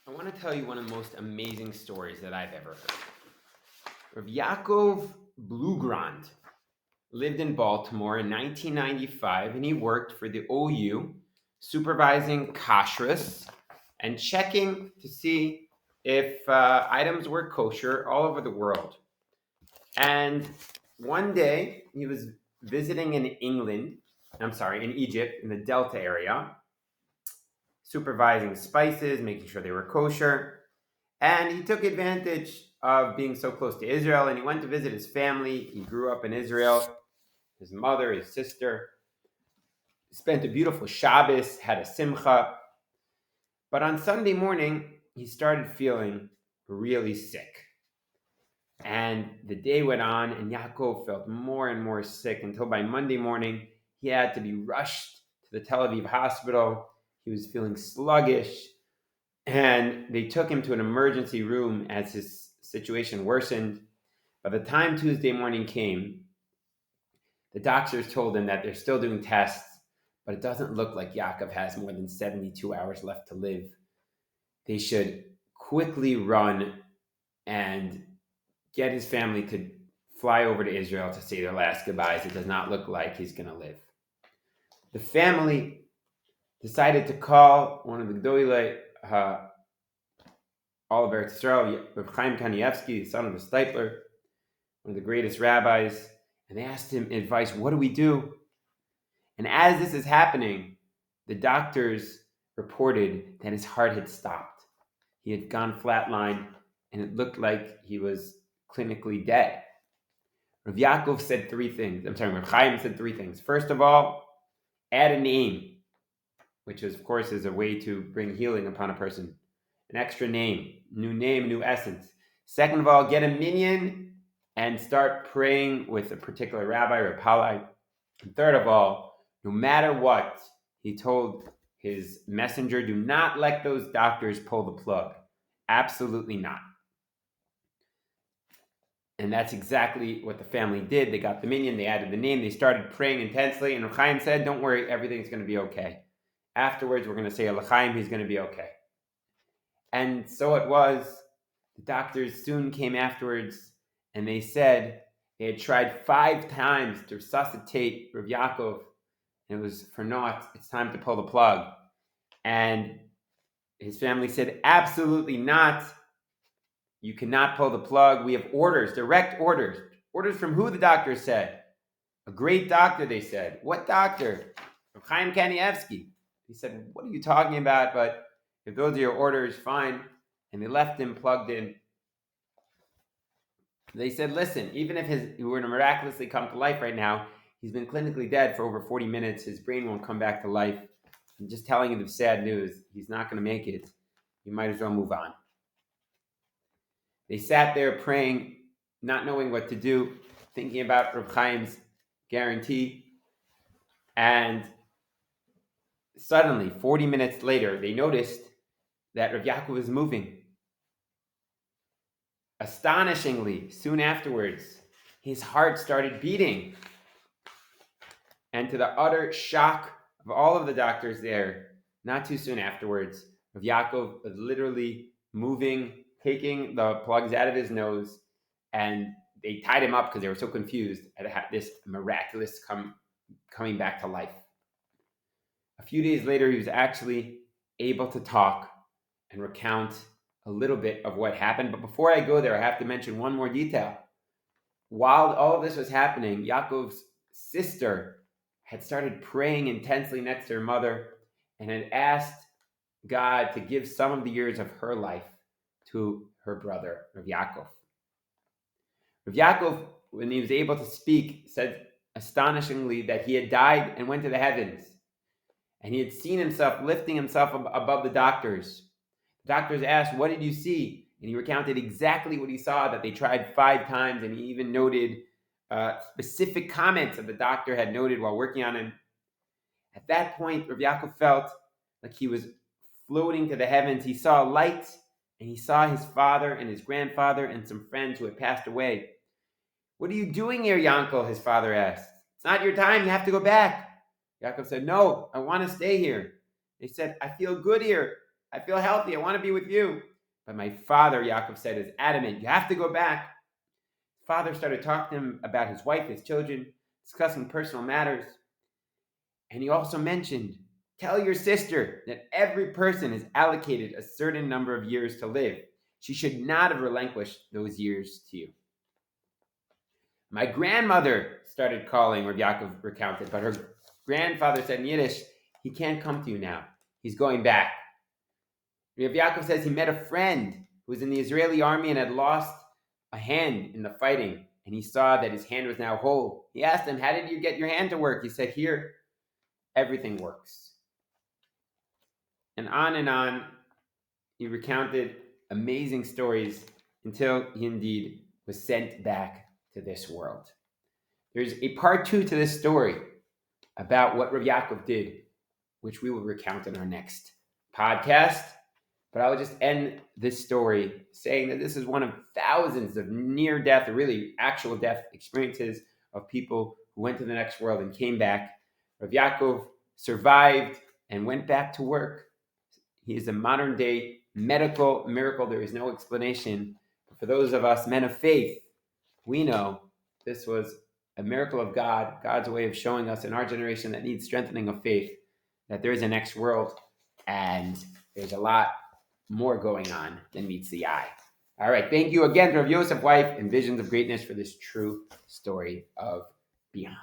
I want to tell you one of the most amazing stories that I've ever heard. Rav Yaakov Blugrand lived in Baltimore in 1995, and he worked for the OU, supervising kashrus and checking to see if items were kosher all over the world. And one day he was visiting in Egypt, in the Delta area, supervising spices, making sure they were kosher. And he took advantage of being so close to Israel, and he went to visit his family. He grew up in Israel, his mother, his sister, spent a beautiful Shabbos, had a simcha. But on Sunday morning, he started feeling really sick. And the day went on, and Yaakov felt more and more sick until by Monday morning, he had to be rushed to the Tel Aviv hospital. He was feeling sluggish, and they took him to an emergency room as his situation worsened. By the time Tuesday morning came, the doctors told him that they're still doing tests, but it doesn't look like Yaakov has more than 72 hours left to live. They should quickly run and get his family to fly over to Israel to say their last goodbyes. It does not look like he's going to live. The family decided to call one of the Gdolei all of Eretz Yisrael, Rav Chaim Kanievsky, the son of a Stipler, one of the greatest rabbis, and they asked him advice, what do we do? And as this is happening, the doctors reported that his heart had stopped. He had gone flatline, and it looked like he was clinically dead. Rav Yaakov said Rav Chaim said three things. First of all, add a name, which is, of course, is a way to bring healing upon a person. An extra name, new essence. Second of all, get a minyan and start praying with a particular rabbi or palai. And third of all, no matter what, he told his messenger, do not let those doctors pull the plug. Absolutely not. And that's exactly what the family did. They got the minyan, they added the name, they started praying intensely, and Rav Chaim said, don't worry, everything's going to be okay. Afterwards, we're going to say L'chaim, he's going to be okay. And so it was. The doctors soon came afterwards, and they said they had tried 5 times to resuscitate Rav Yaakov, and it was for naught. It's time to pull the plug. And his family said, absolutely not. You cannot pull the plug. We have orders, direct orders. Orders from who, the doctor said? A great doctor, they said. What doctor? Rav Chaim Kanievsky. He said, what are you talking about? But if those are your orders, fine. And they left him plugged in. They said, listen, even if he were to miraculously come to life right now, he's been clinically dead for over 40 minutes. His brain won't come back to life. I'm just telling you the sad news. He's not going to make it. You might as well move on. They sat there praying, not knowing what to do, thinking about Rav Chaim's guarantee. And suddenly, 40 minutes later, they noticed that Rav Yaakov was moving. Astonishingly, soon afterwards, his heart started beating. And to the utter shock of all of the doctors there, not too soon afterwards, Rav Yaakov was literally moving, taking the plugs out of his nose, and they tied him up because they were so confused at this miraculous coming back to life. A few days later, he was actually able to talk and recount a little bit of what happened. But before I go there, I have to mention one more detail. While all of this was happening, Yaakov's sister had started praying intensely next to her mother and had asked God to give some of the years of her life to her brother, Rav Yaakov. Rav Yaakov, when he was able to speak, said astonishingly that he had died and went to the heavens. And he had seen himself lifting himself above the doctors. The doctors asked, what did you see? And he recounted exactly what he saw, that they tried 5 times, and he even noted specific comments that the doctor had noted while working on him. At that point, Rav Yaakov felt like he was floating to the heavens. He saw light, and he saw his father and his grandfather and some friends who had passed away. What are you doing here, Yankel? His father asked. It's not your time. You have to go back. Yaakov said, no, I want to stay here. They said, I feel good here. I feel healthy. I want to be with you. But my father, Yaakov said, is adamant. You have to go back. Father started talking to him about his wife, his children, discussing personal matters. And he also mentioned, tell your sister that every person is allocated a certain number of years to live. She should not have relinquished those years to you. My grandmother started calling, Rav Yaakov recounted, but her grandfather said in Yiddish, he can't come to you now. He's going back. Rav Yaakov says he met a friend who was in the Israeli army and had lost a hand in the fighting, and he saw that his hand was now whole. He asked him, how did you get your hand to work? He said, here, everything works. And on, he recounted amazing stories until he indeed was sent back to this world. There's a part 2 to this story about what Rav Yaakov did, which we will recount in our next podcast. But I will just end this story saying that this is one of thousands of near-death, or really actual death experiences of people who went to the next world and came back. Rav Yaakov survived and went back to work. He is a modern-day medical miracle. There is no explanation. But for those of us men of faith, we know this was a miracle of God, God's way of showing us in our generation that needs strengthening of faith, that there is a next world, and there's a lot more going on than meets the eye. All right, thank you again to Rav Yosef, Weiss, and Visions of Greatness for this true story of Beyond.